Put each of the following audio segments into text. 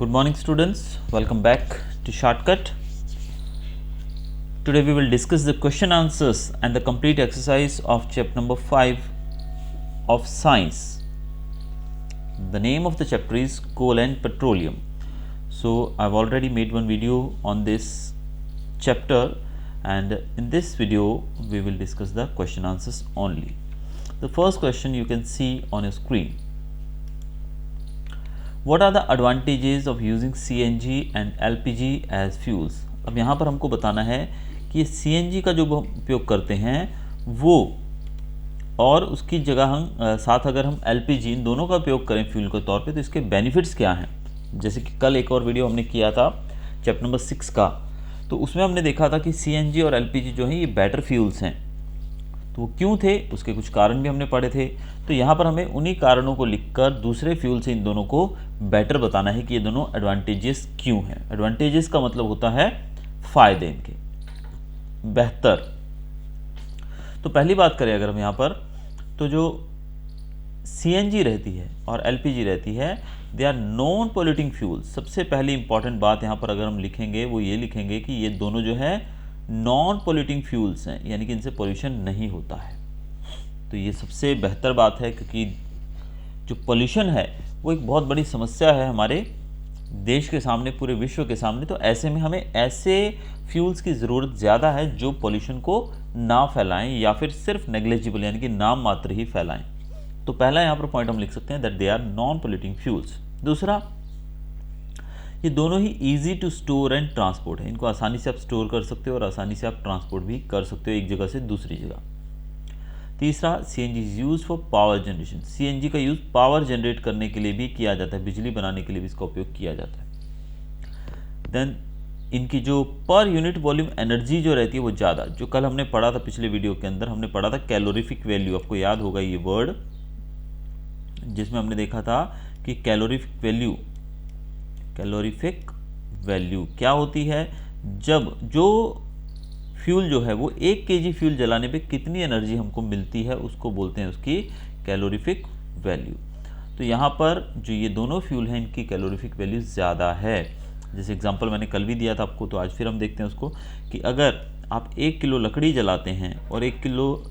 Good morning students, welcome back to Shortcut. Today we will discuss the question answers and the complete exercise of chapter number 5 of science. The name of the chapter is coal and petroleum. So I've already made one video on this chapter, and in this video we will discuss the question answers only. The first question you can see on your screen. What are the advantages of using CNG and LPG as fuels? अब यहाँ पर हमको बताना है कि ये CNG का जो हम उपयोग करते हैं वो, और उसकी जगह हम साथ अगर हम LPG इन दोनों का उपयोग करें फ्यूल के तौर पे तो इसके बेनिफिट्स क्या हैं। जैसे कि कल एक और वीडियो हमने किया था चैप्टर नंबर 6 का, तो उसमें हमने देखा था कि CNG और LPG जो है ये बेटर फ्यूल्स हैं। तो वो क्यों थे, उसके कुछ कारण भी हमने पढ़े थे। तो यहाँ पर हमें उन्हीं कारणों को लिखकर दूसरे फ्यूल से इन दोनों को बेटर बताना है कि ये दोनों एडवांटेजेस क्यों हैं। एडवांटेजेस का मतलब होता है फ़ायदे इनके, बेहतर। तो पहली बात करें अगर हम यहाँ पर, तो जो CNG रहती है और LPG रहती है, they are non polluting fuel. सबसे पहली इंपॉर्टेंट बात यहाँ पर अगर हम लिखेंगे वो ये लिखेंगे कि ये दोनों जो है नॉन पोल्यूटिंग फ्यूल्स हैं, यानी कि इनसे पोल्यूशन नहीं होता है। तो ये सबसे बेहतर बात है, क्योंकि जो पोल्यूशन है वो एक बहुत बड़ी समस्या है हमारे देश के सामने, पूरे विश्व के सामने। तो ऐसे में हमें ऐसे फ्यूल्स की ज़रूरत ज़्यादा है जो पोल्यूशन को ना फैलाएं या फिर सिर्फ नेग्लिजिबल यानी कि नाम मात्र ही फैलाएं। तो पहला यहाँ पर पॉइंट हम लिख सकते हैं that they are non polluting fuels. दूसरा, ये दोनों ही easy to store and transport है। इनको आसानी से आप स्टोर कर सकते हो और आसानी से आप ट्रांसपोर्ट भी कर सकते हो एक जगह से दूसरी जगह। तीसरा, CNG is use for power generation. CNG का यूज़ पावर जनरेट करने के लिए भी किया जाता है, बिजली बनाने के लिए भी इसका उपयोग किया जाता है। देन इनकी जो पर यूनिट वॉल्यूम एनर्जी जो रहती है वो ज़्यादा, जो कल हमने पढ़ा था पिछले वीडियो के अंदर, हमने पढ़ा था कैलोरीफिक वैल्यू। आपको याद होगा ये वर्ड, जिसमें हमने देखा था कि कैलोरीफिक वैल्यू क्या होती है, जब जो फ्यूल जो है वो 1 kg फ्यूल जलाने पे कितनी एनर्जी हमको मिलती है उसको बोलते हैं उसकी कैलोरीफिक वैल्यू। तो यहाँ पर जो ये दोनों फ्यूल हैं इनकी कैलोरीफिक वैल्यू ज़्यादा है। जैसे एग्जांपल मैंने कल भी दिया था आपको, तो आज फिर हम देखते हैं उसको कि अगर आप 1 किलो लकड़ी जलाते हैं और 1 किलो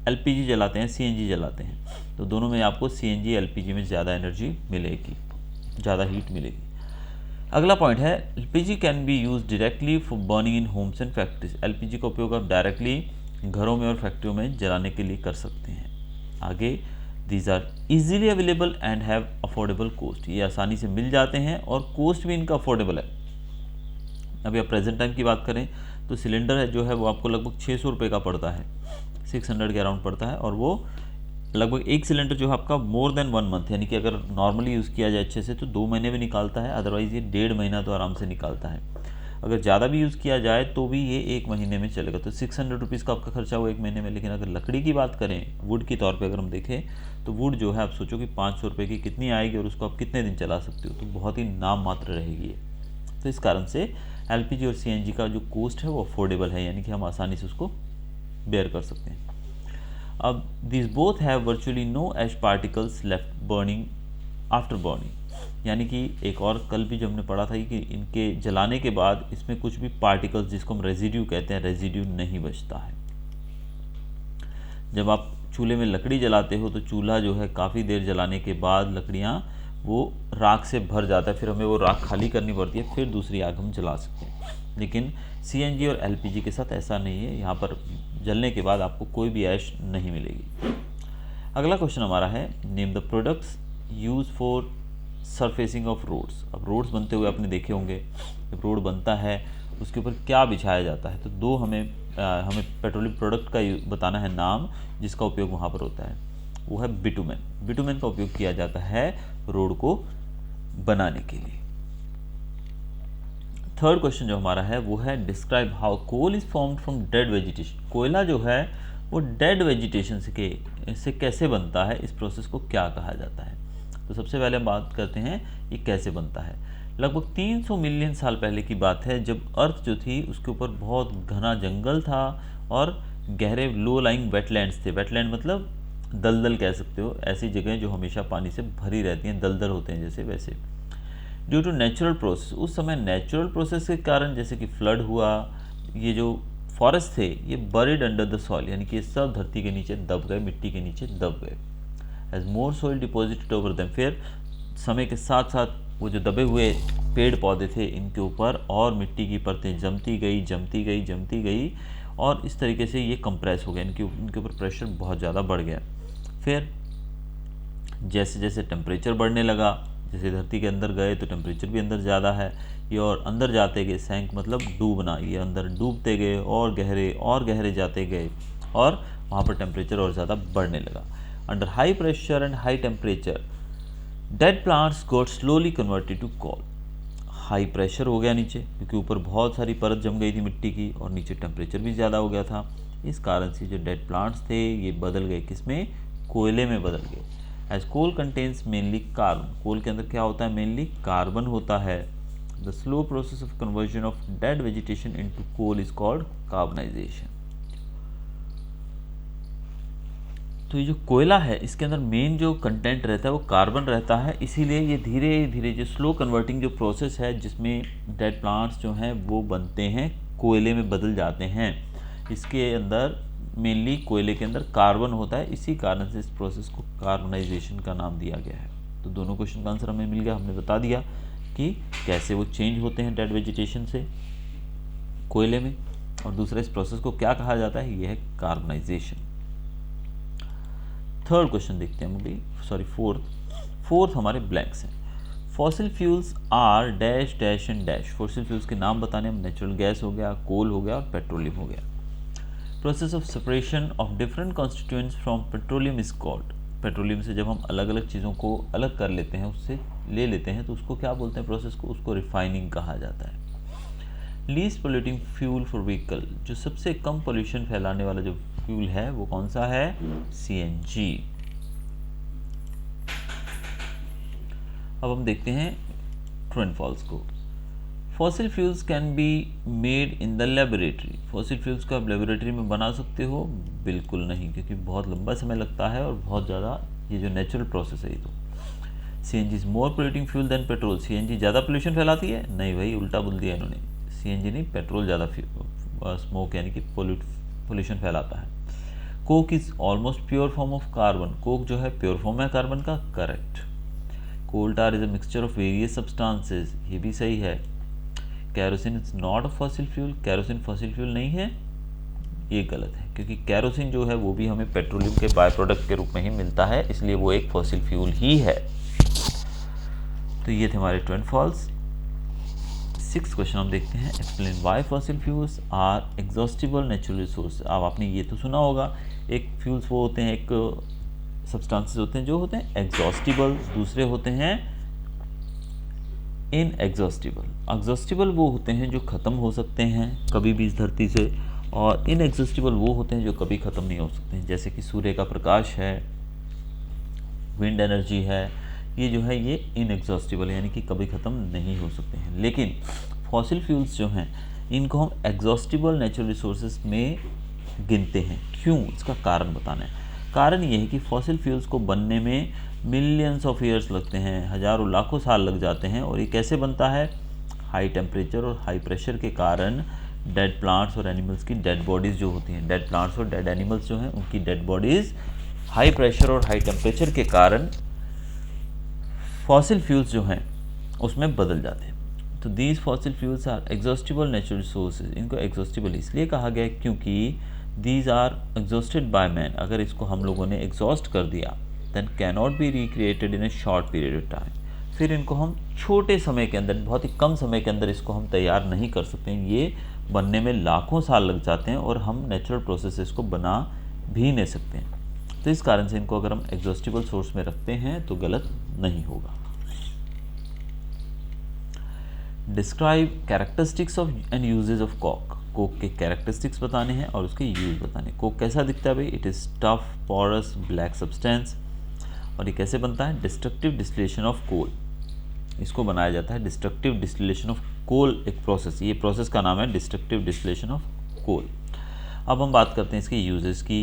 LPG जलाते हैं, CNG जलाते हैं, तो दोनों में आपको CNG LPG में ज़्यादा एनर्जी मिलेगी, ज़्यादा हीट मिलेगी। अगला पॉइंट है LPG can be use directly for burning in homes and factories. LPG का उपयोग आप डायरेक्टली घरों में और फैक्ट्रियों में जलाने के लिए कर सकते हैं। आगे, these are easily available and have affordable cost. ये आसानी से मिल जाते हैं और कॉस्ट भी इनका अफोर्डेबल है। अभी आप प्रेजेंट टाइम की बात करें तो सिलेंडर है जो है वो आपको लगभग 600 रुपये का पड़ता है, 600 के अराउंड पड़ता है, और वो लगभग एक सिलेंडर जो है आपका मोर देन 1 मंथ, यानी कि अगर नॉर्मली यूज़ किया जाए अच्छे से तो 2 महीने भी निकालता है, अदरवाइज़ ये 1.5 महीना तो आराम से निकालता है। अगर ज़्यादा भी यूज़ किया जाए तो भी ये 1 महीने में चलेगा। तो 600 रुपीज़ का आपका खर्चा हुआ 1 महीने में। लेकिन अगर लकड़ी की बात करें, वुड के तौर पे अगर हम देखें, तो वुड जो है आप सोचो कि 500 रुपये की कितनी आएगी और उसको आप कितने दिन चला सकते हो, तो बहुत ही नाम मात्र रहेगी। तो इस कारण से LPG और CNG का जो कॉस्ट है वो अफोर्डेबल है, यानी कि हम आसानी से उसको बेयर कर सकते हैं। अब this both have virtually no ash particles left burning after burning, यानी कि एक और कल भी जो हमने पढ़ा था कि इनके जलाने के बाद इसमें कुछ भी पार्टिकल्स, जिसको हम रेजिड्यू कहते हैं, रेजिड्यू नहीं बचता है। जब आप चूल्हे में लकड़ी जलाते हो तो चूल्हा जो है काफ़ी देर जलाने के बाद लकड़ियाँ वो राख से भर जाता है, फिर हमें वो राख खाली करनी पड़ती है, फिर दूसरी आग हम जला सकते हैं। लेकिन CNG और LPG के साथ ऐसा नहीं है, यहाँ पर जलने के बाद आपको कोई भी ऐश नहीं मिलेगी। अगला क्वेश्चन हमारा है name the products use for surfacing of roads. अब रोड्स बनते हुए आपने देखे होंगे, जब रोड बनता है उसके ऊपर क्या बिछाया जाता है, तो दो हमें पेट्रोलियम प्रोडक्ट का बताना है नाम जिसका उपयोग वहाँ पर होता है, वो है बिटुमेन। बिटुमेन का उपयोग किया जाता है रोड को बनाने के लिए। थर्ड क्वेश्चन जो हमारा है वो है describe how coal is formed from dead vegetation. कोयला जो है वो डेड वेजिटेशन से कैसे बनता है, इस प्रोसेस को क्या कहा जाता है। तो सबसे पहले हम बात करते हैं ये कैसे बनता है। लगभग 300 मिलियन साल पहले की बात है, जब अर्थ जो थी उसके ऊपर बहुत घना जंगल था और गहरे लो लाइंग वेटलैंड्स थे। वेटलैंड मतलब दलदल कह सकते हो, ऐसी जगह जो हमेशा पानी से भरी रहती हैं, दलदल होते हैं जैसे वैसे। ड्यू टू नेचुरल प्रोसेस, उस समय नेचुरल प्रोसेस के कारण, जैसे कि फ्लड हुआ, ये जो फॉरेस्ट थे ये बरीड अंडर द सॉइल, यानी कि ये सब धरती के नीचे दब गए, मिट्टी के नीचे दब गए। एज मोर सॉइल डिपॉजिटेड ओवर देम, फिर समय के साथ साथ वो जो दबे हुए पेड़ पौधे थे इनके ऊपर और मिट्टी की परतें जमती गई और इस तरीके से ये कंप्रेस हो गया, इनके ऊपर प्रेशर बहुत ज़्यादा बढ़ गया। फिर जैसे जैसे टेम्परेचर बढ़ने लगा, जैसे धरती के अंदर गए तो टेम्परेचर भी अंदर ज़्यादा है, ये और अंदर जाते गए, सैंक मतलब डूबना, ये अंदर डूबते गए और गहरे जाते गए और वहाँ पर टेम्परेचर और ज़्यादा बढ़ने लगा। Under high pressure and high temperature dead plants got slowly converted to coal. High pressure हो गया नीचे, क्योंकि ऊपर बहुत सारी परत जम गई थी मिट्टी की और नीचे टेम्परेचर भी ज़्यादा हो गया था। इस कारण से जो डेड प्लांट्स थे ये बदल गए किसमें, कोयले में बदल गए। As coal contains mainly carbon, coal के अंदर क्या होता है, मेनली कार्बन होता है। The slow process of conversion of dead vegetation into coal is called carbonisation. तो ये जो कोयला है इसके अंदर मेन जो कंटेंट रहता है वो कार्बन रहता है, इसीलिए ये धीरे धीरे जो स्लो कन्वर्टिंग जो प्रोसेस है जिसमें डेड प्लांट्स जो हैं वो बनते हैं, कोयले में बदल जाते हैं। इसके अंदर मेनली कोयले के अंदर कार्बन होता है, इसी कारण से इस प्रोसेस को कार्बनाइजेशन का नाम दिया गया है। तो दोनों क्वेश्चन का आंसर हमें मिल गया, हमने बता दिया कि कैसे वो चेंज होते हैं डेड वेजिटेशन से कोयले में, और दूसरा इस प्रोसेस को क्या कहा जाता है, ये है कार्बनाइजेशन। थर्ड क्वेश्चन देखते हैं अभी, सॉरी फोर्थ हमारे ब्लैंक्स हैं। Fossil fuels are dash dash and dash. Fossil fuels के नाम बताने में नेचुरल गैस हो गया, कोल हो गया और पेट्रोलियम हो गया। Process of separation of different constituents from petroleum is called. Petroleum से जब हम अलग अलग चीज़ों को अलग कर लेते हैं, उससे ले लेते हैं, तो उसको क्या बोलते हैं प्रोसेस को, उसको रिफाइनिंग कहा जाता है। Least polluting fuel for vehicle, जो सबसे कम पोल्यूशन फैलाने वाला जो फ्यूल है वो कौन सा है, सीएनजी। अब हम देखते हैं ट्रू एंड फॉल्स को। Fossil fuels can be made in the laboratory. Fossil fuels को आप लेबोरेटरी में बना सकते हो, बिल्कुल नहीं, क्योंकि बहुत लंबा समय लगता है और बहुत ज़्यादा ये जो नेचुरल प्रोसेस है ये तो। CNG is more polluting fuel then petrol. CNG ज़्यादा पोल्यूशन फैलाती है, नहीं भाई, उल्टा बोल दिया इन्होंने, सीएनजी नहीं, पेट्रोल ज़्यादा स्मोक यानी कि पोल्यूशन फैलाता है। Coke is almost pure form of carbon. Coke जो है प्योर फॉर्म है कार्बन का, correct. Coal tar is a mixture of various substances, ये भी सही है। Kerosene is not a fossil fuel. Kerosene fossil fuel नहीं है, ये गलत है, क्योंकि कैरोसिन जो है वो भी हमें पेट्रोलियम के बाय प्रोडक्ट के रूप में ही मिलता है, इसलिए वो एक फॉसिल फ्यूल ही है। तो ये थे हमारे true and false. 6th question हम देखते हैं, explain why fossil fuels are exhaustible natural resource. अब आपने ये तो सुना होगा, एक फ्यूल्स वो होते हैं, एक सब्सटेंसेस होते हैं जो होते हैं एग्जॉस्टिबल, दूसरे होते हैं इनएग्जॉस्टिबल। एग्जॉस्टिबल वो होते हैं जो ख़त्म हो सकते हैं कभी भी इस धरती से, और इनएग्जॉस्टिबल वो होते हैं जो कभी ख़त्म नहीं हो सकते हैं, जैसे कि सूर्य का प्रकाश है, विंड एनर्जी है, ये जो है ये इनएग्जॉस्टिबल यानी कि कभी ख़त्म नहीं हो सकते हैं। लेकिन फॉसिल फ्यूल्स जो हैं इनको हम एग्जॉस्टिबल नेचुरल रिसोर्सेज में गिनते हैं। क्यों, इसका कारण बताना है। कारण ये है कि फॉसिल फ्यूल्स को बनने में मिलियंस ऑफ ईयर्स लगते हैं, हज़ारों लाखों साल लग जाते हैं, और ये कैसे बनता है, हाई टेम्परेचर और हाई प्रेशर के कारण डेड प्लांट्स और एनिमल्स की डेड बॉडीज़ जो होती हैं, डेड प्लांट्स और डेड एनिमल्स जो हैं उनकी डेड बॉडीज़ हाई प्रेशर और हाई टेम्परेचर के कारण फॉसिल फ्यूल्स जो हैं उसमें बदल जाते हैं। तो these fossil fuels are exhaustible natural resources. इनको एग्जॉस्टिबल इसलिए कहा गया क्योंकि these are exhausted by man. अगर इसको हम लोगों ने एग्जॉस्ट कर दिया then cannot be recreated in a short period of time. फिर इनको हम छोटे समय के अंदर, बहुत ही कम समय के अंदर इसको हम तैयार नहीं कर सकते हैं, ये बनने में लाखों साल लग जाते हैं और हम नेचुरल प्रोसेसेस को बना भी नहीं सकते हैं। तो इस कारण से इनको अगर हम एग्जॉस्टिबल सोर्स में रखते हैं तो गलत नहीं होगा। Describe characteristics of and uses of coke. Coke के कैरेक्टरिस्टिक्स बताने हैं और उसके यूज बताने। कोक कैसा दिखता है भाई, it is tough porous black substance. और ये कैसे बनता है, डिस्ट्रक्टिव डिस्टिलेशन ऑफ कोल। इसको बनाया जाता है डिस्ट्रक्टिव डिस्टिलेशन ऑफ कोल, एक प्रोसेस, ये प्रोसेस का नाम है डिस्ट्रक्टिव डिस्टिलेशन ऑफ कोल। अब हम बात करते हैं इसके यूजेस की।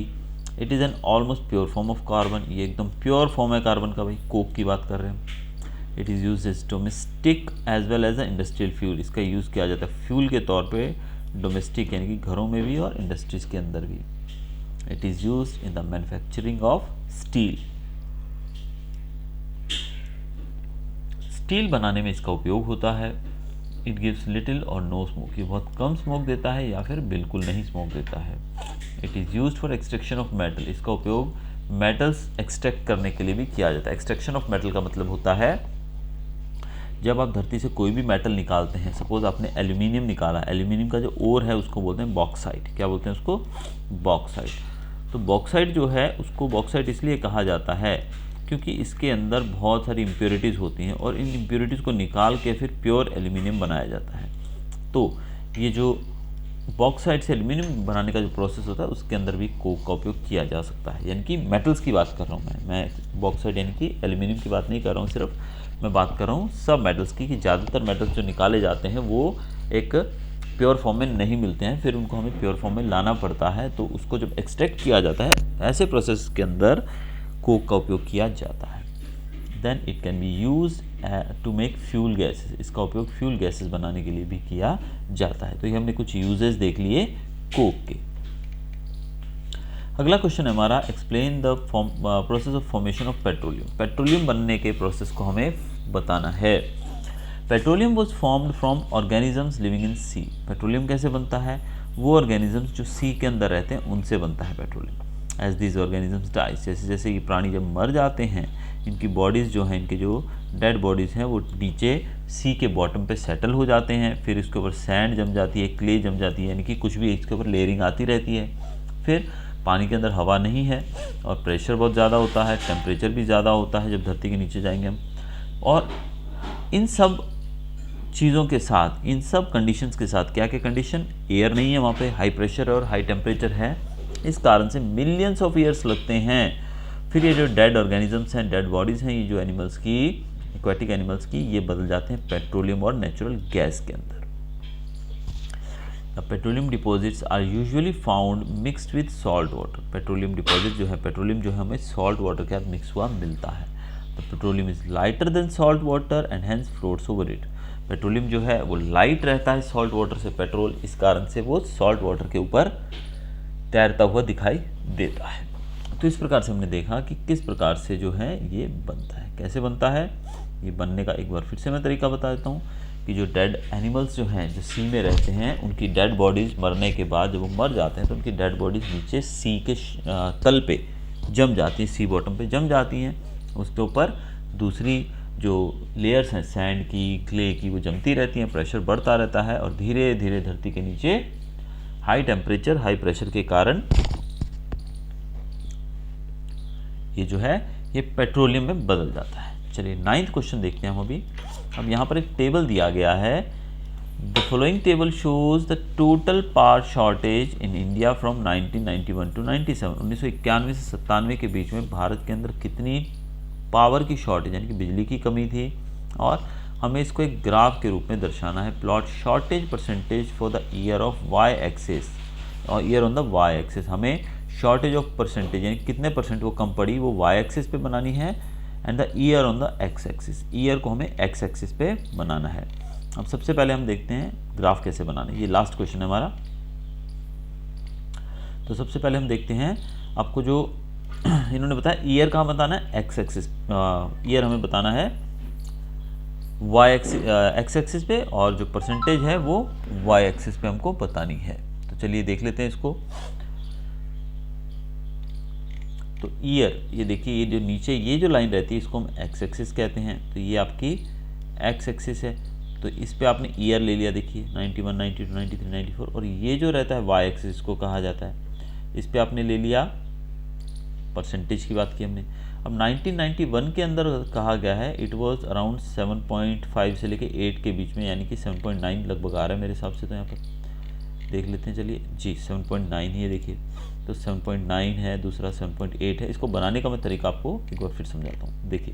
It is an almost pure form of carbon, ये एकदम प्योर फॉर्म है कार्बन का भाई, कोक की बात कर रहे हैं। It is use as domestic as well as a industrial fuel. इसका यूज़ किया जाता है फ्यूल के तौर पे डोमेस्टिक यानी कि घरों में भी और इंडस्ट्रीज़ के अंदर भी। It is use in the manufacturing of steel. Steel बनाने में इसका उपयोग होता है। इट गिव्स लिटिल और नो स्मोक, ये बहुत कम स्मोक देता है या फिर बिल्कुल नहीं स्मोक देता है। It is used for extraction of metal, इसका उपयोग मेटल्स एक्सट्रैक्ट करने के लिए भी किया जाता है। एक्सट्रैक्शन ऑफ मेटल का मतलब होता है जब आप धरती से कोई भी मेटल निकालते हैं, सपोज आपने एल्यूमिनियम निकाला, एल्यूमिनियम का जो ओर है उसको बोलते हैं बॉक्साइट। क्या बोलते हैं उसको? बॉक्साइट। तो बॉक्साइट जो है उसको बॉक्साइट इसलिए कहा जाता है क्योंकि इसके अंदर बहुत सारी इम्प्योरिटीज़ होती हैं और इन इम्प्योरिटीज़ को निकाल के फिर प्योर एल्यूमिनियम बनाया जाता है। तो ये जो बॉक्साइट से एल्यूमिनियम बनाने का जो प्रोसेस होता है उसके अंदर भी कोक का उपयोग किया जा सकता है। यानी कि मेटल्स की बात कर रहा हूँ मैं बॉक्साइट यानी कि एल्यूमिनियम की बात नहीं कर रहा हूँ, सिर्फ मैं बात कर रहा हूँ सब मेटल्स की, कि ज़्यादातर मेटल्स जो निकाले जाते हैं वो एक प्योर फॉर्म में नहीं मिलते हैं, फिर उनको हमें प्योर फॉर्म में लाना पड़ता है। तो उसको जब एक्सट्रैक्ट किया जाता है ऐसे प्रोसेस के अंदर कोक का उपयोग किया जाता है। Then it can be use to make fuel gases, इसका उपयोग फ्यूल गैसेस बनाने के लिए भी किया जाता है। तो ये हमने कुछ यूजेस देख लिए कोक के। अगला क्वेश्चन है हमारा, explain the process of formation of petroleum. Petroleum बनने के प्रोसेस को हमें बताना है। Petroleum was formed from organisms living in sea. Petroleum कैसे बनता है? वो ऑर्गेनिजम्स जो सी के अंदर रहते हैं उनसे बनता है petroleum. As these organisms dies, जैसे जैसे ये प्राणी जब मर जाते हैं, इनकी बॉडीज़ जो हैं, इनके जो डेड बॉडीज़ हैं वो नीचे सी के बॉटम पे सेटल हो जाते हैं। फिर इसके ऊपर सैंड जम जाती है, क्ले जम जाती है, यानी कि कुछ भी इसके ऊपर लेयरिंग आती रहती है। फिर पानी के अंदर हवा नहीं है और प्रेशर बहुत ज़्यादा होता है, टेम्परेचर भी ज़्यादा होता है जब धरती के नीचे जाएंगे हम। और इन सब चीज़ों के साथ, इन सब कंडीशंस के साथ, क्या क्या कंडीशन? एयर नहीं है वहाँ पे, हाई प्रेशर और हाई टेम्परेचर है, इस कारण से मिलियंस ऑफ ईयर्स लगते हैं। फिर ये जो डेड ऑर्गेनिजम्स हैं, डेड बॉडीज़ हैं, ये जो एनिमल्स की, एक्वाटिक एनिमल्स की, ये बदल जाते हैं पेट्रोलियम और नेचुरल गैस के अंदर। Petroleum deposits are usually found mixed with salt water. Petroleum deposit जो है, पेट्रोलियम जो है हमें सॉल्ट वाटर के साथ मिक्स हुआ मिलता है। The petroleum is lighter than salt water and hence floats over it. Petroleum जो है वो लाइट रहता है सॉल्ट वाटर से, पेट्रोल, इस कारण से वो सॉल्ट वाटर के ऊपर तैरता हुआ दिखाई देता है। तो इस प्रकार से हमने देखा कि किस प्रकार से जो है ये बनता है, कैसे बनता है। ये बनने का एक बार फिर से मैं तरीका बता देता हूँ कि जो डेड एनिमल्स जो हैं, जो सी में रहते हैं, उनकी डेड बॉडीज़ मरने के बाद जब वो मर जाते हैं तो उनकी डेड बॉडीज़ नीचे सी के तल पे जम जाती हैं, सी बॉटम पे जम जाती हैं। उसके ऊपर दूसरी जो लेयर्स हैं सैंड की, क्ले की, वो जमती रहती हैं, प्रेशर बढ़ता रहता है और धीरे धीरे धरती के नीचे हाई टेम्परेचर, हाई प्रेशर के कारण ये जो है ये पेट्रोलियम में बदल जाता है। चलिए 9th क्वेश्चन देखते हैं हम अभी। अब यहाँ पर एक टेबल दिया गया है। The following table shows the total power shortage in India from 1991 to 97। 1991 से 97 के बीच में भारत के अंदर कितनी पावर की शॉर्टेज यानी कि बिजली की कमी थी, और हमें इसको एक ग्राफ के रूप में दर्शाना है। Plot shortage percentage for the year of Y axis और year on the Y axis. हमें शॉर्टेज ऑफ परसेंटेज यानी कितने परसेंट वो कम पड़ी वो वाई एक्सिस पे बनानी है, and the year on the x axis, year को हमें एक्स एक्सिस पे बनाना है। अब सबसे पहले हम देखते हैं ग्राफ कैसे बनाना है। ये लास्ट क्वेश्चन है हमारा। तो सबसे पहले हम देखते हैं, आपको जो इन्होंने बताया ईयर कहाँ बताना है, एक्स एक्सिस, ईयर हमें बताना है वाई एक्स एक्सिस पे, और जो परसेंटेज है वो वाई एक्सिस पे हमको बतानी है। तो चलिए देख लेते हैं इसको। तो ईयर, ये देखिए, ये जो नीचे ये जो लाइन रहती है इसको हम एक्स एक्सिस कहते हैं। तो ये आपकी एक्स एक्सिस है, तो इस पे आपने ईयर ले लिया, देखिए 91, 92, 93, 94, और ये जो रहता है वाई एक्सिस को कहा जाता है, इस पे आपने ले लिया परसेंटेज की बात की हमने। अब 1991 के अंदर कहा गया है इट वाज अराउंड 7.5 से लेके 8 के बीच में, यानी कि 7.9 लगभग आ रहा है मेरे हिसाब से। तो यहाँ पर देख लेते हैं, चलिए जी 7.9 ही है, देखिए तो 7.9 है, दूसरा 7.8 है। इसको बनाने का मैं तरीका आपको एक बार फिर समझाता हूँ। देखिए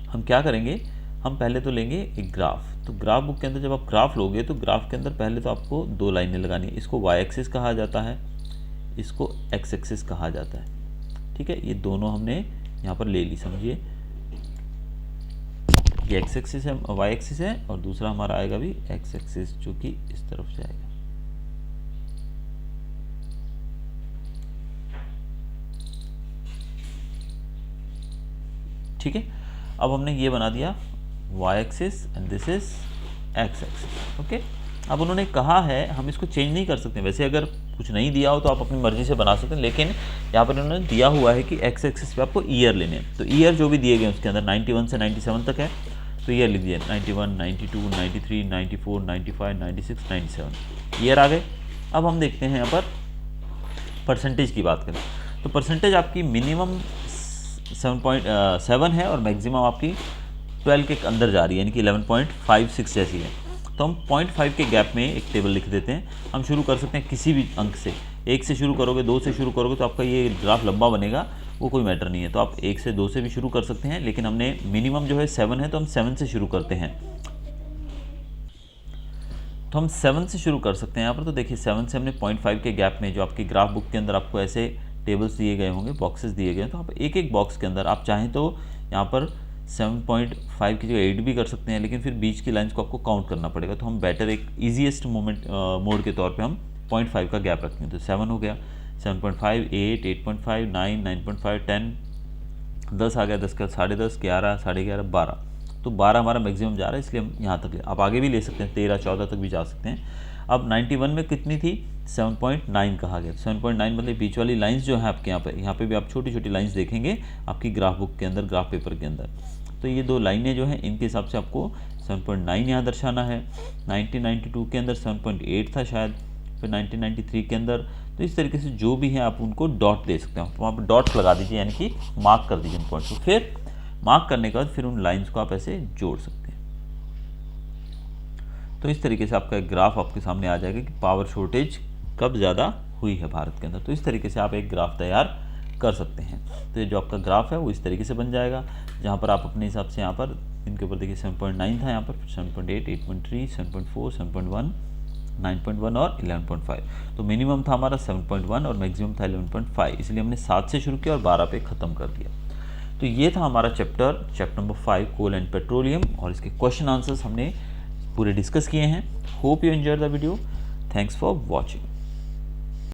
हम क्या करेंगे, हम पहले तो लेंगे एक ग्राफ। तो ग्राफ बुक के अंदर जब आप ग्राफ लोगे तो ग्राफ के अंदर पहले तो आपको दो लाइनें लगानी है। इसको वाई एक्सिस कहा जाता है, इसको एक्स एक्सिस कहा जाता है। ठीक है, ये दोनों हमने यहाँ पर ले ली, समझिए। ये एक्स एक्सिस है, वाई एक्सिस है, और दूसरा हमारा आएगा भी एक्स एक्सिस जो कि इस तरफ जाएगा। ठीक है, अब हमने ये बना दिया Y axis and this is X axis. Okay, अब उन्होंने कहा है हम इसको चेंज नहीं कर सकते। वैसे अगर कुछ नहीं दिया हो तो आप अपनी मर्जी से बना सकते हैं, लेकिन यहाँ पर उन्होंने दिया हुआ है कि एक्स एक्सिस पे आपको ईयर लेने हैं। तो ईयर जो भी दिए गए उसके अंदर 91 से 97 तक है, तो ईयर लिख दिया 91, 92, 93, 94, 95, 96, 97 ईयर आ गए। अब हम देखते हैं यहाँ पर परसेंटेज की बात करें तो परसेंटेज आपकी मिनिमम 7.7 है और मैक्सिमम आपकी 12 के अंदर जा रही है, यानी कि 11.56 जैसी है। तो हम 0.5 के गैप में एक टेबल लिख देते हैं। हम शुरू कर सकते हैं किसी भी अंक से, 1 से शुरू करोगे, 2 से शुरू करोगे तो आपका ये ग्राफ लंबा बनेगा, वो कोई मैटर नहीं है। तो आप 1 से 2 से भी शुरू कर सकते हैं, लेकिन हमने मिनिमम जो है 7 है तो हम 7 से शुरू करते हैं। तो हम 7 से शुरू कर सकते हैं यहाँ पर। तो देखिए 7 से हमने 0.5 के गैप में, जो आपकी ग्राफ बुक के अंदर आपको ऐसे टेबल्स दिए गए होंगे, बॉक्सेस दिए गए हैं, तो आप एक एक बॉक्स के अंदर आप चाहें तो यहाँ पर 7.5 की जगह 8 भी कर सकते हैं, लेकिन फिर बीच की लाइंस को आपको काउंट करना पड़ेगा। तो हम बेटर एक ईजीएस्ट मोड के तौर पे हम 0.5 का गैप रखेंगे। तो 7 हो गया, 7.5, 8, 8.5, 9, 9.5, 10, 10 आ गया, 10 का 10.5, 11, 11.5, 12। तो 12 हमारा मैक्सिमम जा रहा है, इसलिए हम यहाँ तक ले, आप आगे भी ले सकते हैं, 13, 14 तक भी जा सकते हैं। अब 91 में कितनी थी, 7.9 कहा गया। 7.9 मतलब बीच वाली लाइंस जो है आपके यहाँ पे भी आप छोटी छोटी लाइंस देखेंगे आपकी ग्राफ बुक के अंदर, ग्राफ पेपर के अंदर। तो ये दो लाइनें जो हैं इनके हिसाब से आपको 7.9 यहाँ दर्शाना है। 1992 के अंदर 7.8 था शायद, फिर 1993 के अंदर। तो इस तरीके से जो भी है आप उनको डॉट दे सकते हैं, वहाँ पर डॉट लगा दीजिए, यानी कि मार्क कर दीजिए उन पॉइंट्स को। फिर मार्क करने के बाद फिर उन लाइंस को आप ऐसे जोड़ सकते हैं। तो इस तरीके से आपका एक ग्राफ आपके सामने आ जाएगा कि पावर शॉर्टेज कब ज़्यादा हुई है भारत के अंदर। तो इस तरीके से आप एक ग्राफ तैयार कर सकते हैं। तो ये जो आपका ग्राफ है वो इस तरीके से बन जाएगा, जहाँ पर आप अपने हिसाब से यहाँ पर इनके ऊपर देखिए 7.9 था, यहाँ पर 7.8, 8.3, 7.4, 7.1, 9.1 और 11.5। तो मिनिमम था हमारा 7.1 और मैक्सिमम था 11.5, इसलिए हमने 7 से शुरू किया और 12 पे ख़त्म कर दिया। तो ये था हमारा chapter number 5 coal and petroleum, और इसके क्वेश्चन आंसर्स हमने पूरे डिस्कस किए हैं। Hope you enjoy the video. Thanks for watching.